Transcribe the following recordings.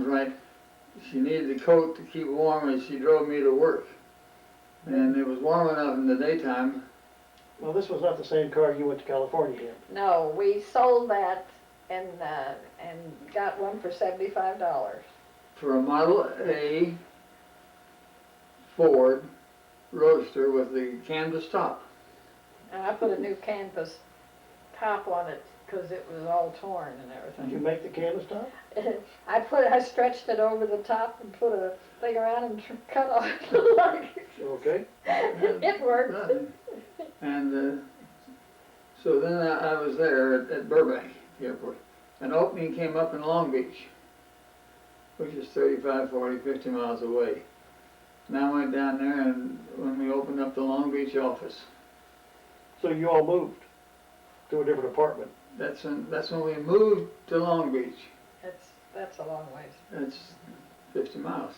right. She needed the coat to keep warm as she drove me to work. And it was warm enough in the daytime. Well, this was not the same car you went to California in. No, we sold that and got one for $75. For a Model A Ford Roadster with the canvas top. And I put a new canvas top on it because it was all torn and Did you everything. make the canvas top? I stretched it over the top and put a thing around and cut off. Okay. It worked. And so then I was there at Burbank Airport. An opening came up in Long Beach, which is 35, 40, 50 miles away. And I went down there, and when we opened up the Long Beach office, So you all moved to a different apartment. that's when we moved to Long Beach. That's a long ways. That's 50 miles.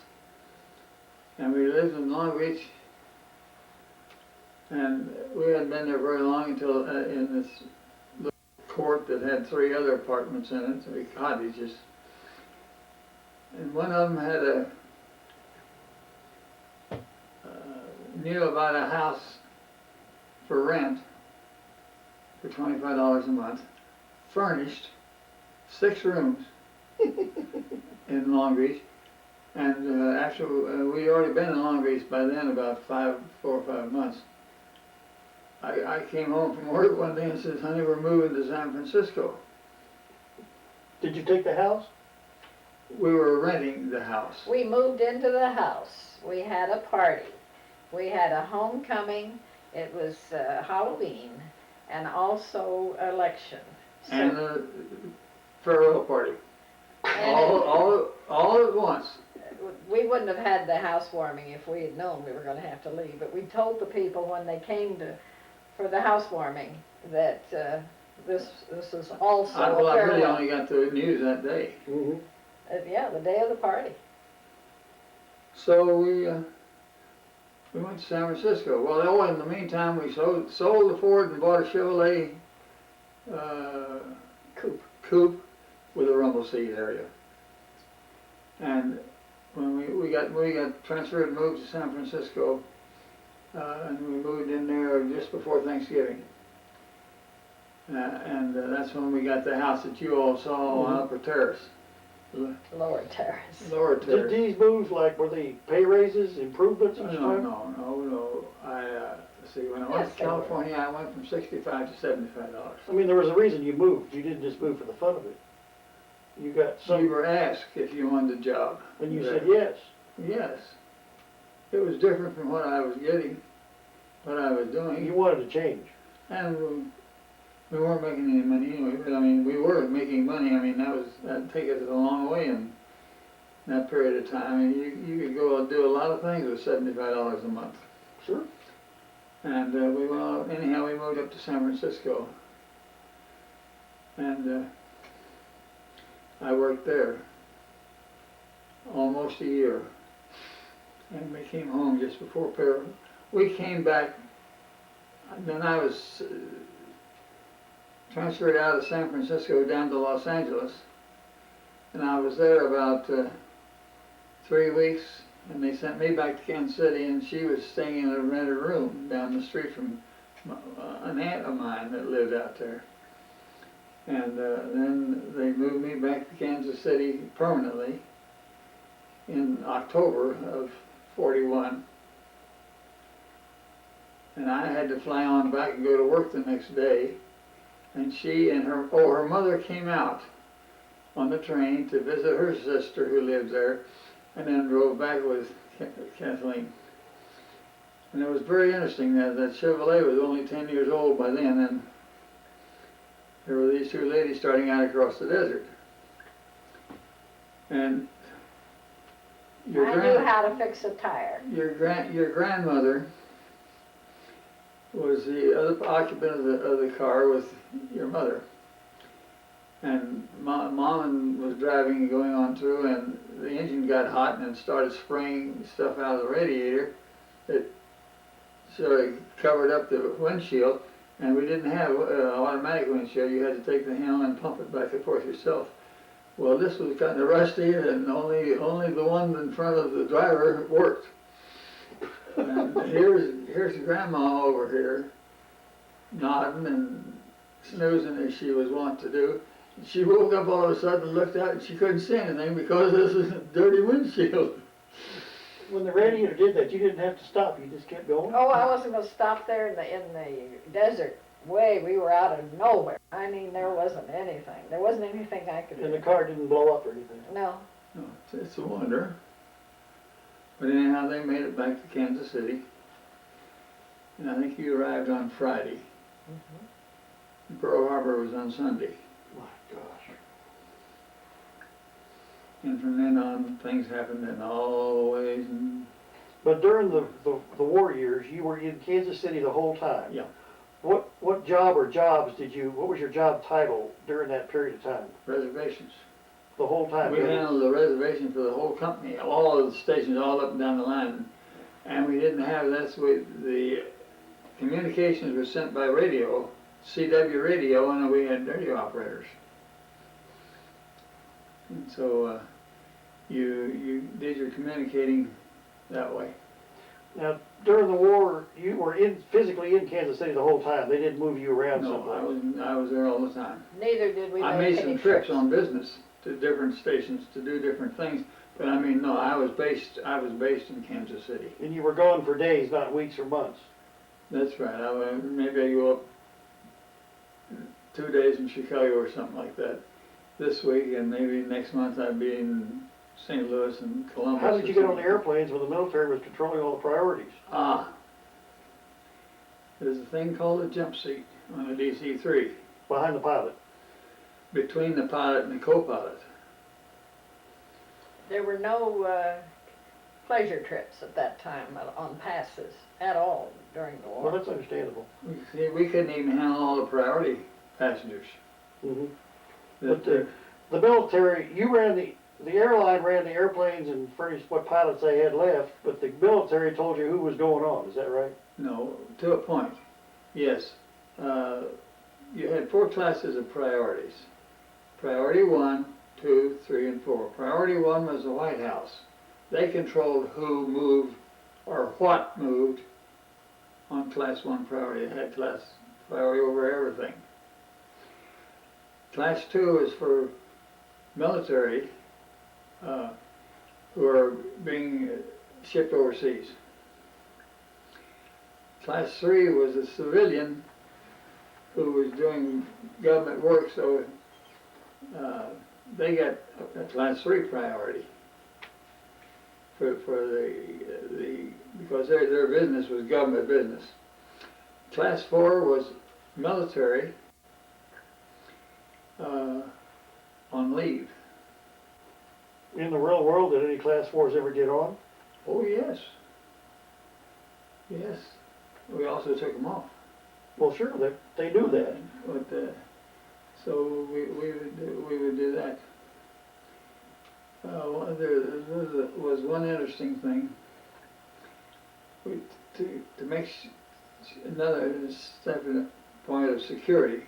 And we lived in Long Beach, and we hadn't been there very long until in this little court that had 3 other apartments in it, 3 cottages. And one of them had knew about a house for rent for $25 a month, furnished, 6 rooms in Long Beach. And after we'd already been in Long Beach by then, about 4 or 5 months, I came home from work one day and said, "Honey, we're moving to San Francisco." Did you take the house? We were renting the house. We moved into the house. We had a party. We had a homecoming. It was Halloween and also election. So, And a farewell party. and All at once. we wouldn't have had the housewarming if we had known we were going to have to leave. But we told the people when they came for the housewarming that this is also Well, a I really farewell. only got the news that day. Mm-hmm. Yeah, the day of the party. So we went to San Francisco. Well, in the meantime, we sold the Ford and bought a Chevrolet coupe with a rumble seat area. And when we got transferred and moved to San Francisco, and we moved in there just before Thanksgiving. And that's when we got the house that you all saw on Upper Terrace. Lower Terrace. Lower Did Terrace. these moves, like, were they pay raises, improvements each No, time? no. See, when I went Yes, to they were. California, I went from $65 to $75. I mean, there was a reason you moved. You didn't just move for the fun of it. You got So you some, were asked if you wanted a job. and you there. said yes. Yes. It was different from what I was getting, what I was doing. You wanted to change. And we weren't making any money anyway, but I mean, we were making money. I mean, that'd take us a long way in that period of time. I mean, you could go and do a lot of things with $75 a month. Sure. And we went on, anyhow, we moved up to San Francisco. And I worked there almost a year. And we came home just before parole. We came back, then I was transferred out of San Francisco down to Los Angeles. And I was there about 3 weeks, and they sent me back to Kansas City, and she was staying in a rented room down the street from an aunt of mine that lived out there. And then they moved me back to Kansas City permanently in October of '41. And I had to fly on back and go to work the next day. And she and her mother came out on the train to visit her sister who lived there, and then drove back with Kathleen. And it was very interesting that Chevrolet was only 10 years old by then, and there were these 2 ladies starting out across the desert. And I knew how to fix a tire. your grandmother was the other occupant of the car with your mother. And Mom was driving and going on through, and the engine got hot and it started spraying stuff out of the radiator that sort of covered up the windshield. And we didn't have an automatic windshield. You had to take the helm and pump it back and forth yourself. Well, this was kind of rusty, and only the one in front of the driver worked. And here's Grandma over here, nodding and snoozing as she was wont to do. She woke up all of a sudden and looked out, and she couldn't see anything because this is a dirty windshield. When the radiator did that, you didn't have to stop, you just kept going? Oh, I wasn't gonna stop there in the desert. We were out of nowhere. I mean, there wasn't anything. There wasn't anything I could do. And the car didn't blow up or anything? No. No, it's a wonder. But anyhow, they made it back to Kansas City. And I think you arrived on Friday. Pearl Harbor was on Sunday. My gosh. And from then on, things happened in all the ways. And But during the war years, you were in Kansas City the whole time? Yeah. What job or jobs what was your job title during that period of time? reservations. The whole time? We handled the reservation for the whole company, all of the stations, all up and down the line. And we didn't have the communications were sent by radio, CW radio, and we had radio operators. And so you did your communicating that way. Now, during the war, you were physically in Kansas City the whole time? They didn't move you around No, someplace? I was there all the time. Neither did we I make made any some trips on business to different stations to do different things, but I mean, no, I was based in Kansas City. And you were gone for days, not weeks or months? That's right. Maybe I go up 2 days in Chicago or something like that this week, and maybe next month I'd be in St. Louis and Columbus. How did you get on the air? airplanes when the military was controlling all the priorities? There's a thing called a jump seat on a DC-3 Behind the pilot? between the pilot and the co-pilot. There were no pleasure trips at that time on passes at all during the Well, war. that's understandable. We couldn't even handle all the priority passengers. Mm-hmm. That, But the military, the airline ran the airplanes and furnished what pilots they had left, but the military told you who was going on, is that right? no, to a point, yes. You had 4 classes of priorities. Priority 1, 2, 3, and 4. Priority 1 was the White House. They controlled who moved or what moved on Class 1 priority. They had class priority over everything. Class 2 is for military who are being shipped overseas. Class 3 was a civilian who was doing government work, so they got a Class 3 priority for because their business was government business. Class 4 was military on leave. In the real world, did any Class 4s ever get on? Oh yes, yes. We also took them off. Well, sure, they do that. But so we would do that. There was one interesting thing. To make another separate point of security,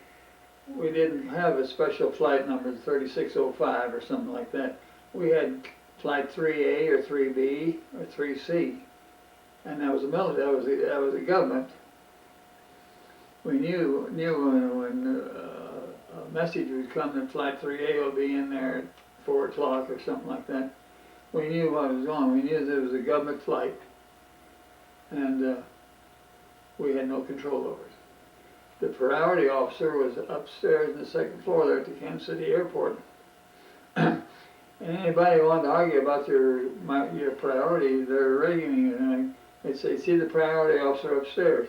we didn't have a special flight number 3605 or something like that. We had flight 3A or 3B or 3C, and that was the military. That was the government. We knew when a message would come that flight 3A will be in there at 4 o'clock or something like that. We knew what was on. We knew that it was a government flight, and we had no control over it. The priority officer was upstairs in the 2nd floor there at the Kansas City airport. And anybody wanted to argue about your priority, their rating, and they'd say, see the priority officer upstairs.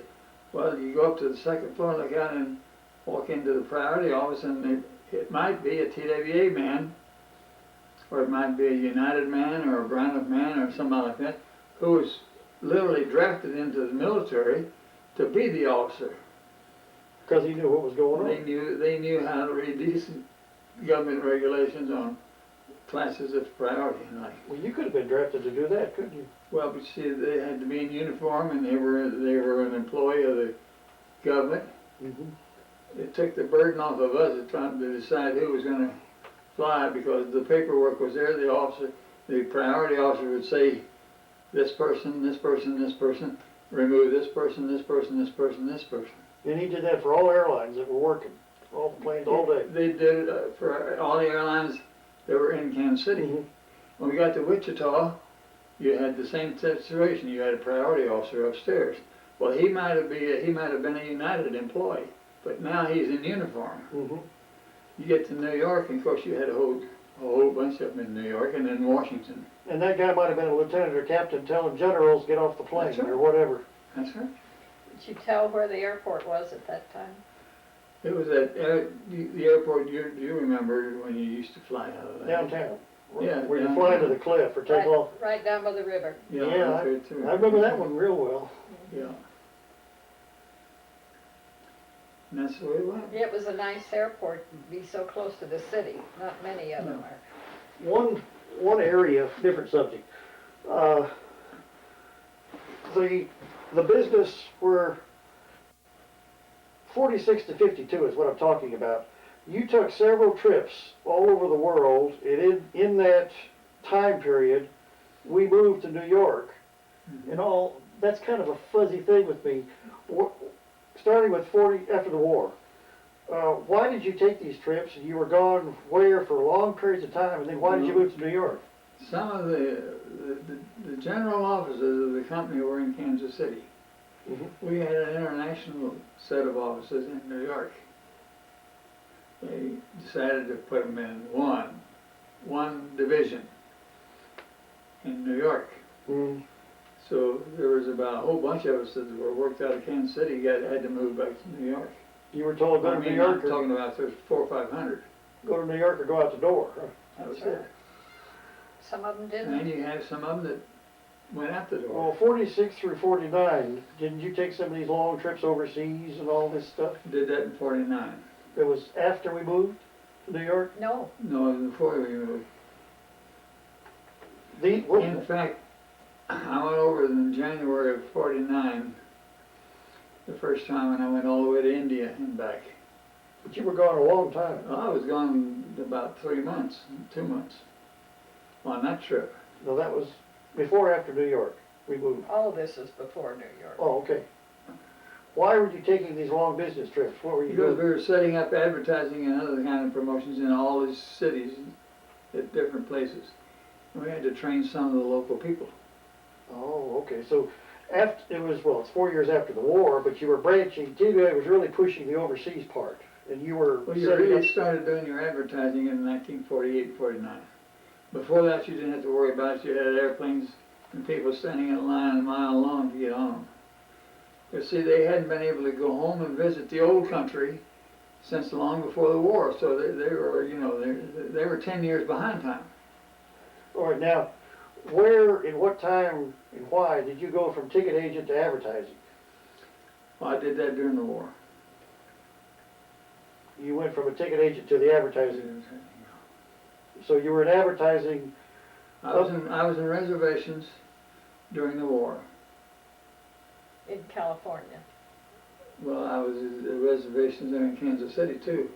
Well, you go up to the 2nd floor, look out and walk into the priority office, and it might be a TWA man, or it might be a United man, or a Braniff man, or somebody like that, who was literally drafted into the military to be the officer. Because he knew what was going on. They knew how to read decent government regulations on classes of priority and like. Well, you could have been drafted to do that, couldn't you? Well, but see, they had to be in uniform, and they were an employee of the government. Mm-hmm. It took the burden off of us at trying to decide who was going to fly because the paperwork was there. The officer, the priority officer would say, this person, this person, this person, remove this person, this person, this person, this person. And he did that for all airlines that were working, all the planes, all day. They did it for all the airlines that were in Kansas City. Mhm. When we got to Wichita, you had the same situation. You had a priority officer upstairs. Well, he might have been a United employee, but now he's in uniform. Mhm. You get to New York, and of course you had a whole bunch of them in New York and in Washington. And that guy might have been a lieutenant or captain telling generals get off the plane That's right. or whatever. That's right. Did you tell where the airport was at that time? It was at the airport. You remember when you used to fly out of that? Downtown. Yeah, Where you downtown. fly to the cliff or take Right, off. right down by the river. Yeah, Yeah, that's right too. I remember that one real well. Yeah. And that's the way it went. It was a nice airport to be so close to the city. Not many of them are. One area, different subject. The business where 46 to 52 is what I'm talking about. You took several trips all over the world, and in that time period, we moved to New York. And all, that's kind of a fuzzy thing with me. Starting with 40, after the war, why did you take these trips? And you were gone where for long periods of time, and then why did you move to New York? Some of the general offices of the company were in Kansas City. Mhm. We had an international set of offices in New York. They decided to put them in one division in New York. Mm. So there was about a whole bunch of us that were worked out of Kansas City, had to move back to New York. You were told go I to New mean, York I'm talking about there's 400 or 500. go to New York or go out the door. Huh? That was That's right. it. Some of them And then didn't. you have some of them that went out the door. Well, 46 through 49, didn't you take some of these long trips overseas and all this stuff? Did that in 49. It was after we moved to New York? No, No, before we moved. What, In fact, I went over in January of 49, the first time, and I went all the way to India and back. but you were gone a long time. Well, I was gone about 3 months, 2 months on that trip. No, that was before or after New York we moved. all of this is before New York. Oh, okay. Why were you taking these long business trips? What were you Because we doing? were setting up advertising and other kind of promotions in all these cities at different places. And we had to train some of the local people. Oh, okay. So after it's 4 years after the war, but you were branching. TBA was really pushing the overseas part, and you were Well, you setting really up. started doing your advertising in 1948 and 49. Before that, you didn't have to worry about it. You had airplanes and people standing in line a mile long to get on them. You see, they hadn't been able to go home and visit the old country since long before the war, so they were, they were 10 years behind time. All right, now, where, in what time, and why did you go from ticket agent to advertising? Well, I did that during the war. You went from a ticket agent to the advertising. So you were in advertising. I was in reservations during the war. In California. Well, I was at reservations there in Kansas City too.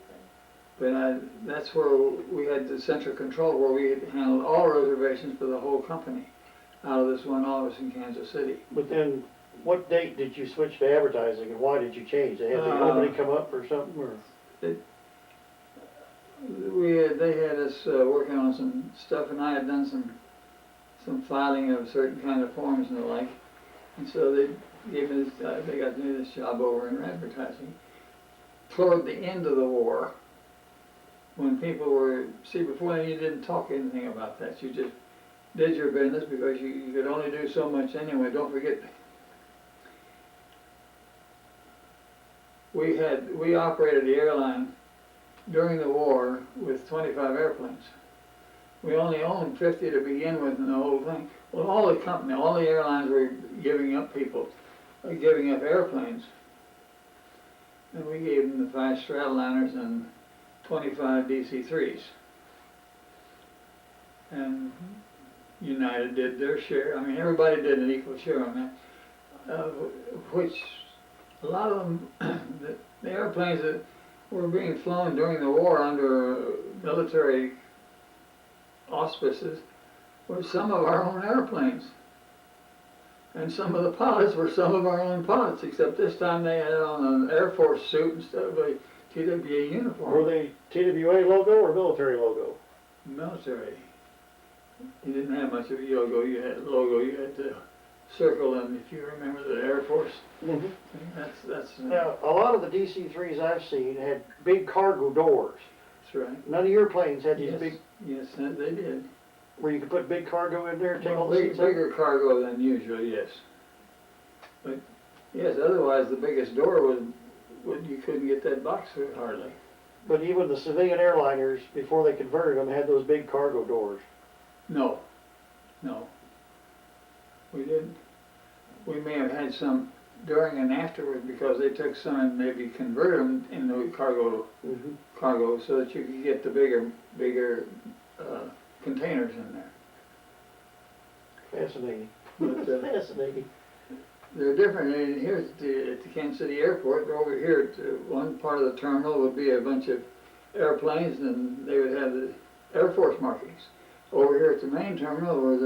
But that's where we had the central control, where we had handled all reservations for the whole company out of this one office in Kansas City. But then, what date did you switch to advertising, and why did you change? They had the opening come up or something, or? They had us working on some stuff, and I had done some filing of certain kind of forms and the like, and so they gave me this. They got me this job over in advertising. Toward the end of the war, when people were before then you didn't talk anything about that. You just did your business because you could only do so much anyway. Don't forget, we operated the airline during the war with 25 airplanes. We only owned 50 to begin with in the whole thing. Well, all the airlines were giving up giving up airplanes. And we gave them the 5 Stratliners and 25 DC-3s. And United did their share. I mean, everybody did an equal share on that. Which a lot of them, the airplanes that were being flown during the war under military auspices were some of our own airplanes. And some of the pilots were some of our own pilots, except this time they had on an Air Force suit instead of a TWA uniform. Were they TWA logo or military logo? Military. You didn't have much of a logo. You had the circle, and if you remember the Air Force, Mm-hmm. that's Now, a lot of the DC-3s I've seen had big cargo doors. that's right. None of your planes had these Yes, big, yes, they did. where you could put big cargo in there and take all the Big, seats out? bigger cargo than usual, yes. But yes, otherwise the biggest door would you couldn't get that box through hardly. But even the civilian airliners, before they converted them, had those big cargo doors. No, no. We didn't. We may have had some during and afterward because they took some and maybe converted them into cargo so that you could get the bigger containers in there. Fascinating. But, Fascinating. they're different. And here at the Kansas City Airport, over here, one part of the terminal would be a bunch of airplanes, and they would have the Air Force markings. Over here at the main terminal was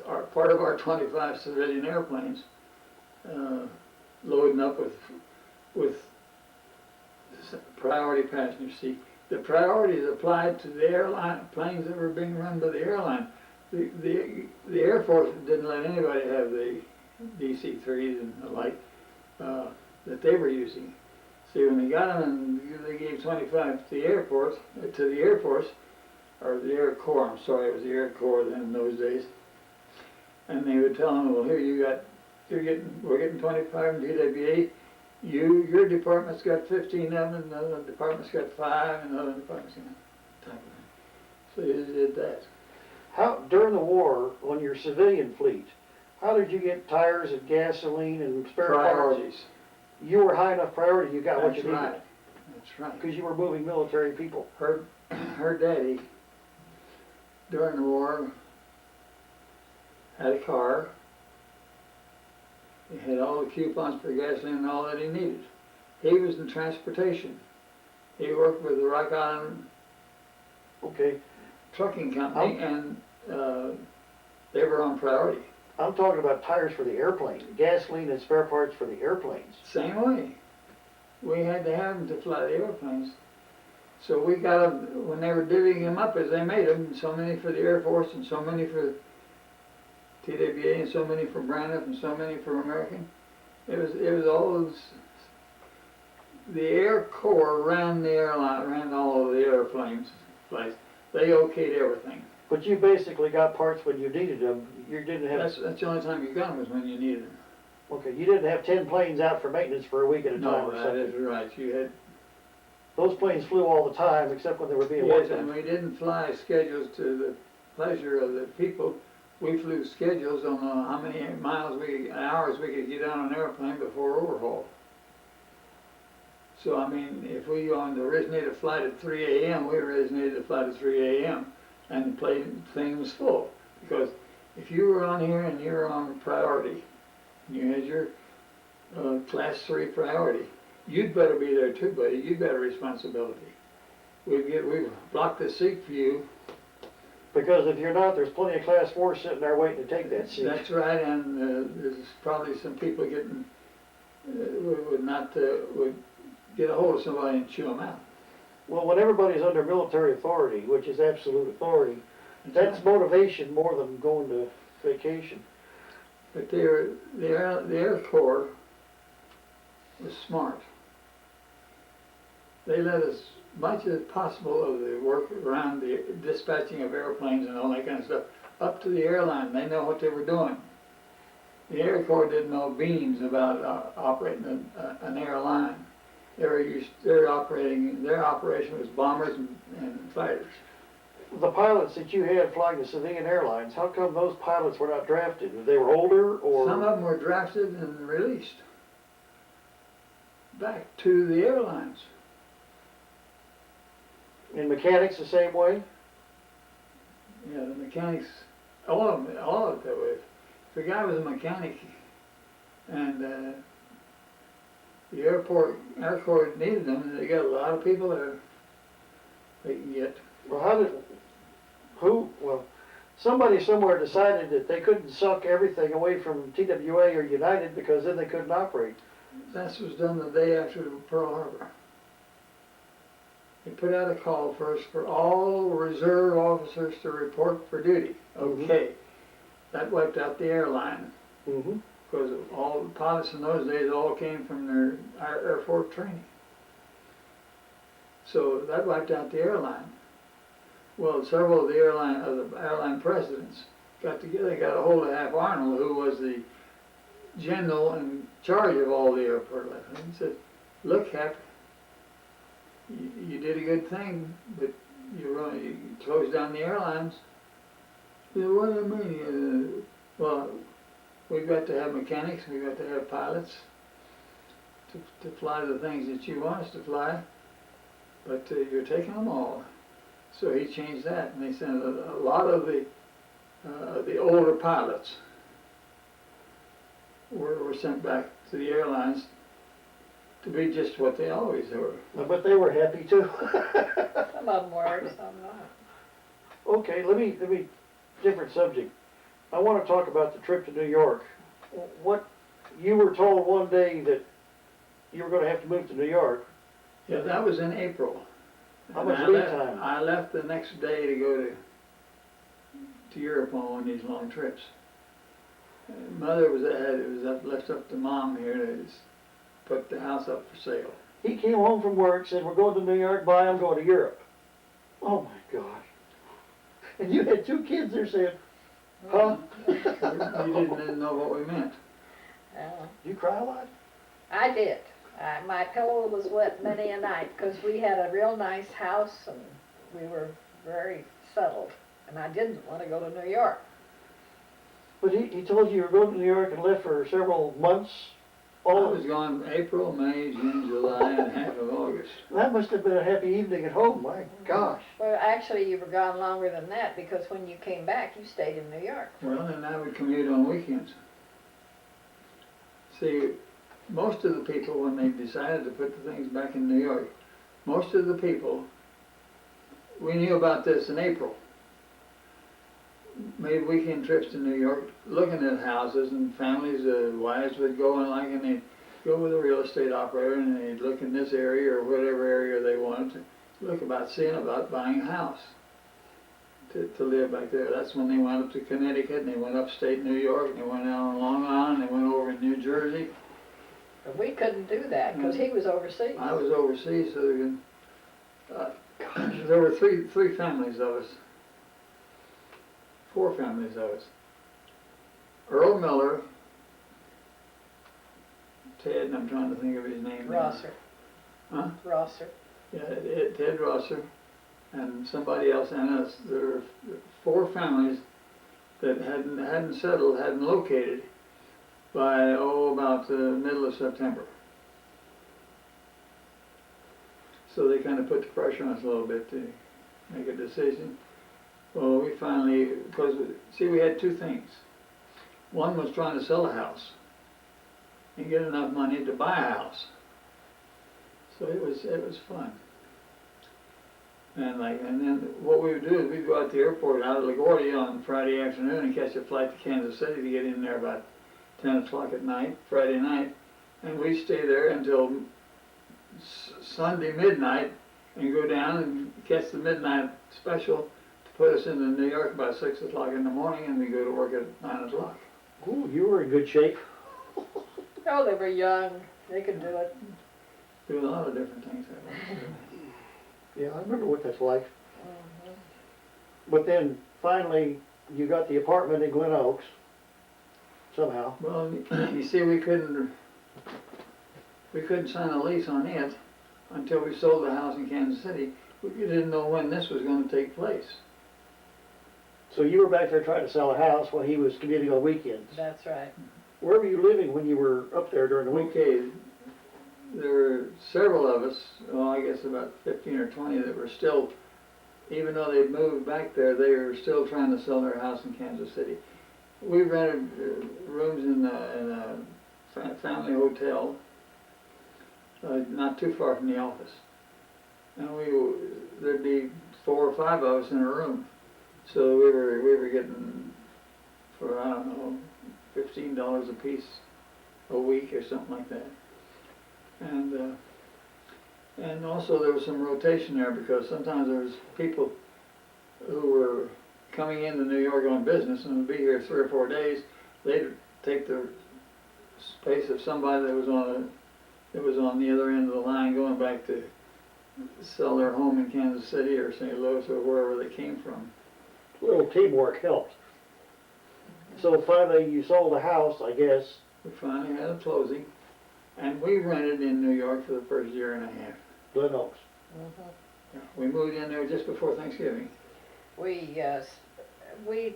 our part of our 25 civilian airplanes, loading up with priority passenger seat. The priorities applied to the airline planes that were being run by the airline. The Air Force didn't let anybody have the DC-3s and the like that they were using. See, when they got them and they gave 25 to the Air Force, or the Air Corps, I'm sorry, it was the Air Corps then in those days, and they would tell them, well, here we're getting 25 in TWA. Your department's got 15 of them, and another department's got 5, and another department's got type of thing. So they did that. How, during the war, on your civilian fleet, how did you get tires and gasoline and spare parts? Priorities. You were high enough priority, you got what That's you right. needed. That's right. Because you were moving military people. Her daddy, during the war, had a car. He had all the coupons for gasoline and all that he needed. He was in transportation. He worked with the Rock Island Okay, Trucking Company, and they were on priority. I'm talking about tires for the airplane, gasoline and spare parts for the airplanes. Same way. We had to have them to fly the airplanes. So we got them, when they were divvying them up as they made them, so many for the Air Force and so many for TWA and so many for Braniff and so many for American. It was all those, the Air Corps ran the airline, ran all of the airplanes place. They okayed everything. But you basically got parts when you needed them. You didn't have, That's the only time you got them was when you needed them. okay, you didn't have 10 planes out for maintenance for a week at a time No, or that something. is right. You had, Those planes flew all the time except when they were being yes, worked and on. we didn't fly schedules to the pleasure of the people. We flew schedules on how many hours we could get on an airplane before overhaul. So, I mean, if we wanted to originate a flight at 3 a.m., we originated a flight at 3 a.m. and the plane thing was full. Because if you were on here and you were on priority, you had your class 3 priority, you'd better be there too, buddy. You've got a responsibility. We've blocked the seat for you. Because if you're not, there's plenty of class 4 sitting there waiting to take that seat. That's right, and there's probably some people getting, would get a hold of somebody and chew them out. Well, when everybody's under military authority, which is absolute authority, that's motivation more than going to vacation. But the Air Corps was smart. They let us much as possible of the work around the dispatching of airplanes and all that kind of stuff up to the airline. They know what they were doing. The Air Corps didn't know beans about operating an airline. Their operation was bombers and fighters. The pilots that you had flying the civilian airlines, how come those pilots were not drafted? They were older, or? Some of them were drafted and released back to the airlines. And mechanics the same way? Yeah, the mechanics, all of it that way. If a guy was a mechanic and the Air Corps needed them, and they got a lot of people there they can get. Well, Well, somebody somewhere decided that they couldn't suck everything away from TWA or United because then they couldn't operate. That was done the day after Pearl Harbor. They put out a call first for all reserve officers to report for duty. Okay. That wiped out the airline. Mm-hmm. Because all the pilots in those days all came from their Air Force training. So that wiped out the airline. Well, several of the airline presidents got together, got a hold of Hap Arnold, who was the general in charge of all the airport life, and said, "Look, Hap, you did a good thing, but you closed down the airlines." He said, "What do you mean?" Well, we've got to have mechanics, we've got to have pilots to fly the things that you want us to fly, but you're taking them all. So he changed that, and they sent a lot of the older pilots were sent back to the airlines to be just what they always were. But they were happy too. Some of them were, some not. Okay, let me, different subject. I want to talk about the trip to New York. What, you were told one day that you were going to have to move to New York. Yeah, that was in April. How And much I lead left- time? I left the next day to go to Europe on one of these long trips. Mother was left up to Mom here to put the house up for sale. He came home from work, said, "We're going to New York, bye, I'm going to Europe." Oh my gosh. And you had two kids there saying, huh? You didn't know what we meant. You cry a lot? I did. My pillow was wet many a night because we had a real nice house and we were very settled. And I didn't want to go to New York. But he told you were going to New York and left for several months. I was gone April, May, June, July, and half of August. That must have been a happy evening at home, my gosh. Well, actually, you were gone longer than that because when you came back, you stayed in New York. Well, then I would commute on weekends. See, most of the people, when they decided to put the things back in New York, most of the people, we knew about this in April. Made weekend trips to New York, looking at houses, and families, wives would go and they'd go with a real estate operator and they'd look in this area or whatever area they wanted to look seeing about buying a house to live back there. That's when they went up to Connecticut and they went upstate New York and they went out on Long Island and they went over in New Jersey. But we couldn't do that because he was overseas. I was overseas, so there were three families of us. 4 families of us. Earl Miller, Ted, and I'm trying to think of his name. Rosser. Huh? Rosser. Yeah, Ted Rosser, and somebody else and us. There were 4 families that hadn't settled, hadn't located by about the middle of September. So they kind of put the pressure on us a little bit to make a decision. Well, we finally, because, see, we had 2 things. One was trying to sell a house and get enough money to buy a house. So it was fun. And then what we would do is we'd go out to the airport out of LaGuardia on Friday afternoon and catch a flight to Kansas City to get in there about 10 o'clock at night, Friday night, and we'd stay there until Sunday midnight and go down and catch the midnight special. Put us into New York about 6 o'clock in the morning, and we go to work at 9 o'clock. Ooh, you were in good shape. Oh, they were young. They could do it. Do a lot of different things. Yeah, I remember what that's like. Mm-hmm. But then finally, you got the apartment in Glen Oaks. Somehow. Well, you see, we couldn't sign a lease on it until we sold the house in Kansas City. We didn't know when this was going to take place. So you were back there trying to sell a house while he was commuting on weekends. That's right. Where were you living when you were up there during the week? Okay, there were several of us, well, I guess about 15 or 20 that were still, even though they'd moved back there, they were still trying to sell their house in Kansas City. We rented rooms in a family hotel, not too far from the office. And there'd be 4 or 5 of us in a room. So we were getting for, I don't know, $15 a piece a week or something like that. And also there was some rotation there because sometimes there was people who were coming into New York on business and would be here 3 or 4 days. They'd take the space of somebody that was on the other end of the line going back to sell their home in Kansas City or St. Louis or wherever they came from. A little teamwork helped. So finally you sold the house, I guess. We finally had a closing, and we rented in New York for the first year and a half. Glen Oaks. Yeah, we moved in there just before Thanksgiving. We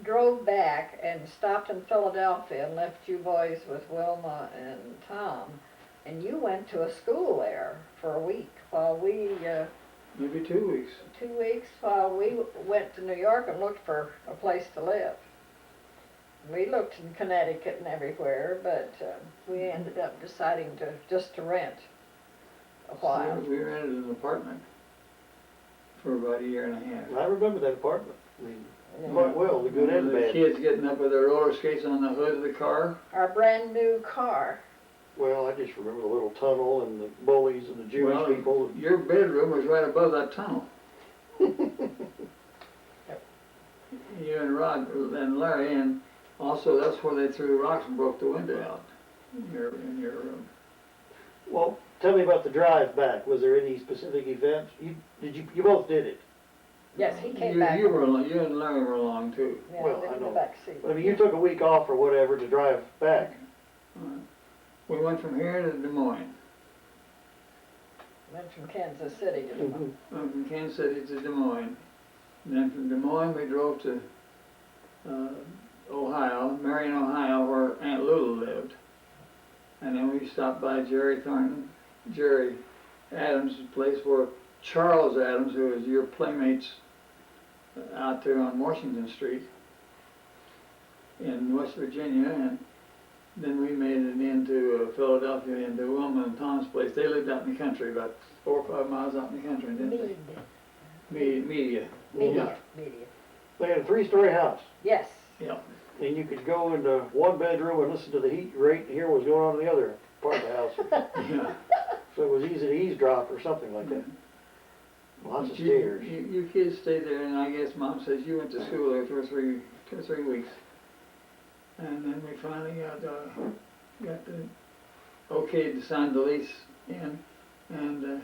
drove back and stopped in Philadelphia and left you boys with Wilma and Tom. And you went to a school there for a week while we, Maybe 2 weeks. 2 weeks, while we went to New York and looked for a place to live. We looked in Connecticut and everywhere, but we ended up deciding to rent a while. So we rented an apartment for about a year and a half. I remember that apartment. I mean, quite well, the good and The bad. kids getting up with their roller skates on the hood of the car. Our brand new car. Well, I just remember the little tunnel and the bullies and the Jewish Well, people. Your bedroom was right above that tunnel. You and Rod and Larry, and also that's where they threw rocks and broke the window out in your room. Well, tell me about the drive back. Was there any specific events? You both did it. Yes, he came you, back. You were along, you and Larry were along too. Yeah, Well, in I the know. back seat. But I mean, you took a week off or whatever to drive back. We went from here to Des Moines. Went from Kansas City to Des Moines. Went from Kansas City to Des Moines. And then from Des Moines we drove to Ohio, Marion, Ohio, where Aunt Lulu lived. And then we stopped by Jerry Adams' place where Charles Adams, who was your playmates out there on Washington Street in West Virginia, and then we made it into Philadelphia, into Wilma and Tom's place. They lived out in the country, about 4 or 5 miles out in the country, didn't they? Media. Media. They had a 3-story house. Yes. Yeah. And you could go into one bedroom and listen to the heat rate and hear what was going on in the other part of the house. Yeah. So it was easy to eavesdrop or something like that. Lots of stairs. You kids stayed there, and I guess Mom says you went to school there for 2 or 3 weeks. And then we finally got the okay to sign the lease in, and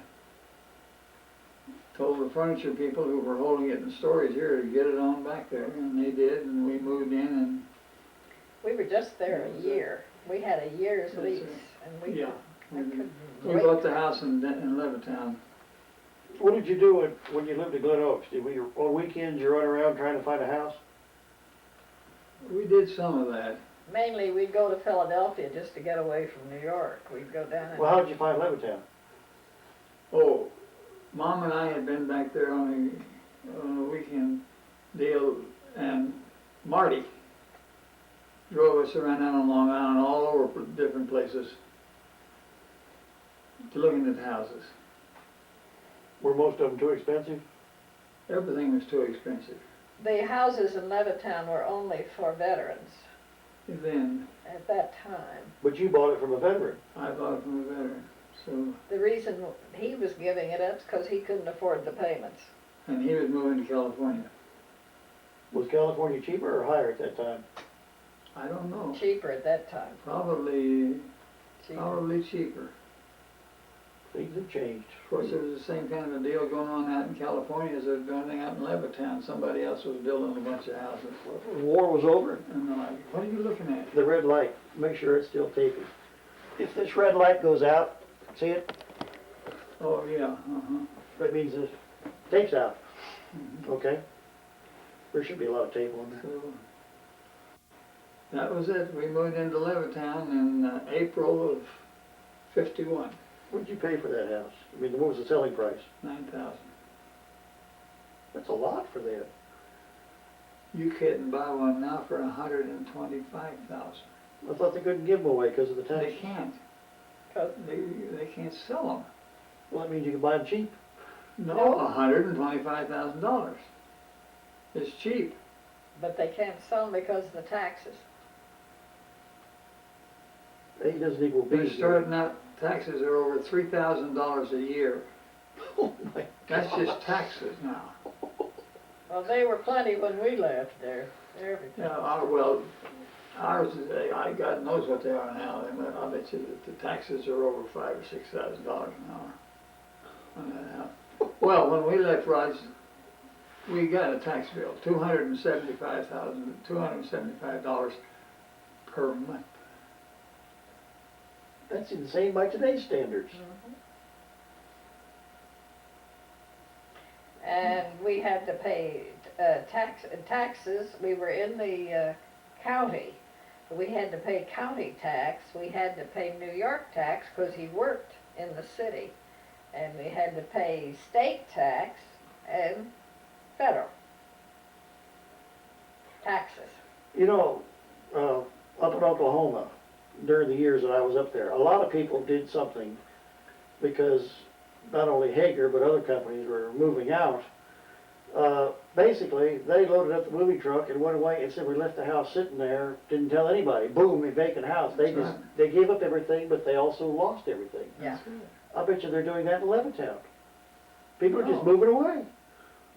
told the furniture people who were holding it in storage here to get it on back there, and they did, and we moved in, and We were just there a year. We had a year's That's lease, right. and we, yeah, I couldn't we wait. bought the house in Levittown. What did you do when you lived in Glen Oaks? On weekends you run around trying to find a house? We did some of that. Mainly, we'd go to Philadelphia just to get away from New York. We'd go down and. Well, how did you find Levittown? Oh, Mom and I had been back there on a weekend deal, and Marty drove us around down on Long Island, all over different places, looking at houses. Were most of them too expensive? Everything was too expensive. The houses in Levittown were only for veterans Then at that time. But you bought it from a veteran. I bought it from a veteran, so, The reason he was giving it up is because he couldn't afford the payments. and he was moving to California. Was California cheaper or higher at that time? I don't know, Cheaper at that time. probably Cheaper. cheaper. Things have changed. Of course, there was the same kind of a deal going on out in California as there was going on out in Levittown. Somebody else was building a bunch of houses. The war was over. And they're like, what are you looking at? The red light, make sure it's still taping. If this red light goes out, see it? Oh, yeah, uh-huh. That means the tape's out. Mhm. Okay. There should be a lot of tape on there. So, that was it. We moved into Levittown in April of '51, What did you pay for that house? I mean, what was the selling price? $9,000. That's a lot for that. You couldn't buy one now for $125,000. I thought they couldn't give them away because of the tax. They can't. 'Cause They can't sell them. Well, that means you can buy them cheap. No, $125,000. It's cheap. but they can't sell them because of the taxes. A doesn't equal B. They're starting out, taxes are over $3,000 a year. Oh my That's God. just taxes now. Well, they were plenty when we left there, everything. Yeah, well, ours is, God knows what they are now. I bet you that the taxes are over $5,000 or $6,000 an hour on that house. Well, when we left Rogers, we got a tax bill, $275 per month. That's insane by today's standards. And we had to pay taxes. We were in the county. We had to pay county tax. We had to pay New York tax because he worked in the city. And we had to pay state tax and federal taxes. You know, up in Oklahoma, during the years that I was up there, a lot of people did something because not only Hager, but other companies were moving out. Basically, they loaded up the moving truck and went away and simply left the house sitting there, didn't tell anybody. Boom, a vacant house. They That's just, right. they gave up everything, but they also lost everything. Yeah. I bet you they're doing that in Levittown. People are just No. moving away,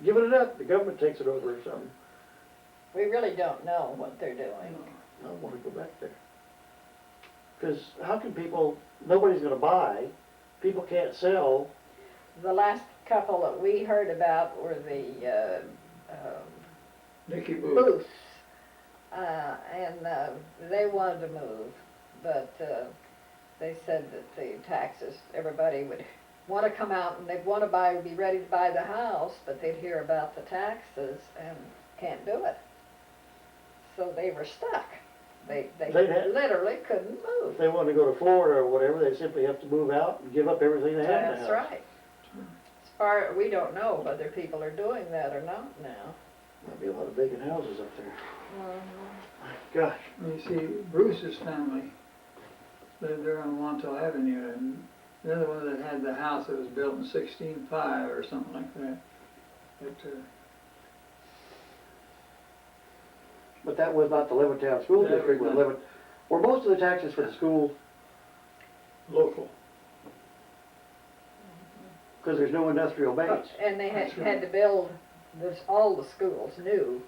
giving it up. The government takes it over or something. We really don't know what they're doing. I don't want to go back there. Because how can people, nobody's going to buy, people can't sell. The last couple that we heard about were the Nicky Booth. booths. And they wanted to move, but they said that the taxes, everybody would want to come out and they'd want to buy, be ready to buy the house, but they'd hear about the taxes and can't do it. So they were stuck. They They'd had- literally couldn't move. If they wanted to go to Florida or whatever, they simply have to move out and give up everything they had in the That's house. right. As far, we don't know whether people are doing that or not now. There'll be a lot of vacant houses up there. Mm-hmm. Gosh, You see, Bruce's family lived there on Wanto Avenue, and they're the one that had the house that was built in 1605 or something like that. but that was not the Levittown School That District. was Was not. Levit, were most of the taxes for the school, Local. because there's no industrial base. And they had, That's right. had to build this, all the schools new,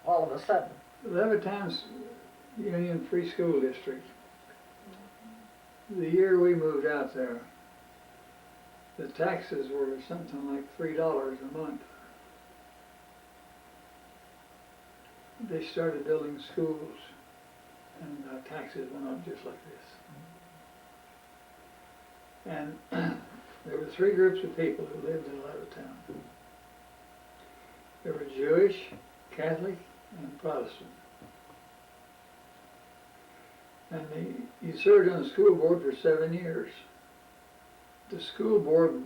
all of a sudden. Levittown's Union Free School District. The year we moved out there, the taxes were something like $3 a month. They started building schools, and taxes went up just like this. And there were three groups of people who lived in Levittown. There were Jewish, Catholic, and Protestant. And you served on the school board for 7 years. The school board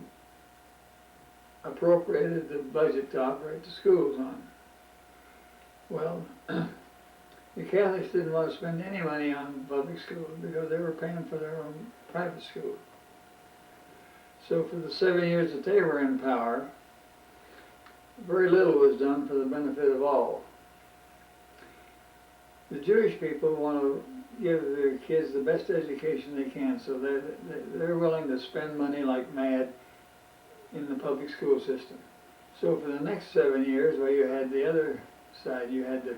appropriated the budget to operate the schools on. Well, the Catholics didn't want to spend any money on public schools because they were paying for their own private school. So for the 7 years that they were in power, very little was done for the benefit of all. The Jewish people want to give their kids the best education they can, so they're willing to spend money like mad in the public school system. So for the next 7 years, where you had the other side, you had the